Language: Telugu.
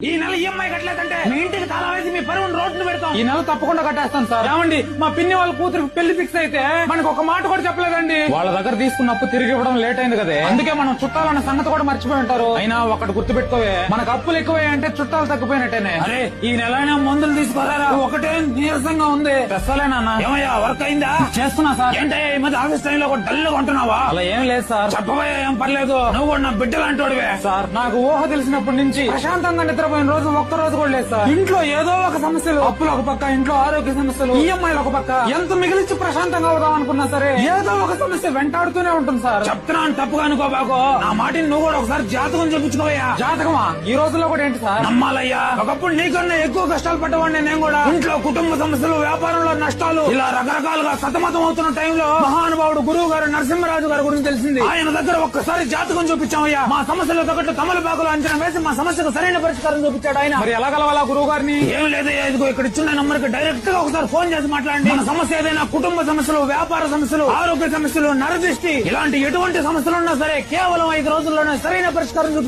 ఈ నెల ఈఎంఐ కట్టలేదంటే మీ ఇంటికి తాళం వేసి మీ పరువును రోడ్డును పెడతాం. ఈ నెల తప్పకుండా కట్టేస్తాను సార్. ఏమండి, మా పిన్ని వాళ్ళ కూతురికి పెళ్లి ఫిక్స్ అయితే మనకు ఒక మాట కూడా చెప్పలేదండి. వాళ్ళ దగ్గర తీసుకున్న అప్పు తిరిగి ఇవ్వడం లేట్ అయింది కదే, అందుకే మనం చుట్టాలన్న సంగతి కూడా మర్చిపోయి ఉంటారు. అయినా ఒకటి గుర్తుపెట్టుకోవే, మనకు అప్పులు ఎక్కువే చుట్టాలు తగ్గిపోయినట్టేనే. అరే, ఈ నెలైనా మందులు తీసుకోరారా? ఒకటే నీరసంగా ఉంది. తెస్తాలే నాన్న. ఏమయ్యా, వర్క్ అయిందా? చేస్తున్నా సార్. ఏంటయ్యా ఈ మధ్య ఆఫీస్ టైంలో కూడా డల్ గా ఉంటున్నావా? అలా ఏం లేదు సార్. చెప్పబోయా, ఏం పర్లేదు. నువ్వు కూడా నా బిడ్డ లాంటోడివే. సార్, నాకు ఊహ తెలిసినప్పటి నుంచి ప్రశాంతంగా నిద్రపోయిన రోజు ఒక్క రోజు కూడా లేదు సార్. ఇంట్లో ఏదో ఒక సమస్యలు, అప్పులు ఒక పక్క, ఇంట్లో ఆరోగ్య సమస్యలు, ఈఎంఐలు ఒక పక్క. ఎంత మిగిలిచ్చి ప్రశాంతంగా అవుదాం అనుకున్నా సరే ఏదో ఒక సమస్య వెంటాడుతూనే ఉంటుంది సార్. చెప్తున్నాను, తప్పుగా అనుకోబాకు. నా మాటిని నువ్వు కూడా ఒకసారి జాతకం చూపించుకోవయ్యా. జాతకమా? ఈ రోజుల్లో కూడా ఏంటి సార్? నమ్మాలయ్యా. ఒకప్పుడు నీకన్నా ఎక్కువ కష్టాలు పడ్డవాడిని నేను కూడా. ఇంట్లో కుటుంబ సమస్యలు, వ్యాపారంలో నష్టాలు, ఇలా రకరకాలుగా సతమతం అవుతున్న టైంలో మహానుభావుడు గురువు గారు నరసింహరాజు గారి గురించి తెలిసింది. ఆయన దగ్గర ఒక్కసారి జాతకం చూపించామయ్యా. మా సమస్యలు తగ్గట్టు తమలపాకులు అంచనా వేసి మా సమస్యకు సరైన పరిష్కారం చూపించాడు ఆయన. మరి ఎలా కలవాలా గురువు గారిని? ఏం లేదయ్యా, ఇదిగో ఇక్కడ ఇచ్చిన నంబర్ కి డైరెక్ట్ గా ఒకసారి ఫోన్ చేసి మాట్లాడండి. మన సమస్య ఏదైనా కుటుంబ సమస్యలు, వ్యాపార సమస్యలు, ఆరోగ్య సమస్యలు, నరదృష్టి, ఇలాంటి ఎటువంటి సమస్యలు ఉన్నా సరే కేవలం 5 రోజుల్లోనే సరైన పరిష్కారం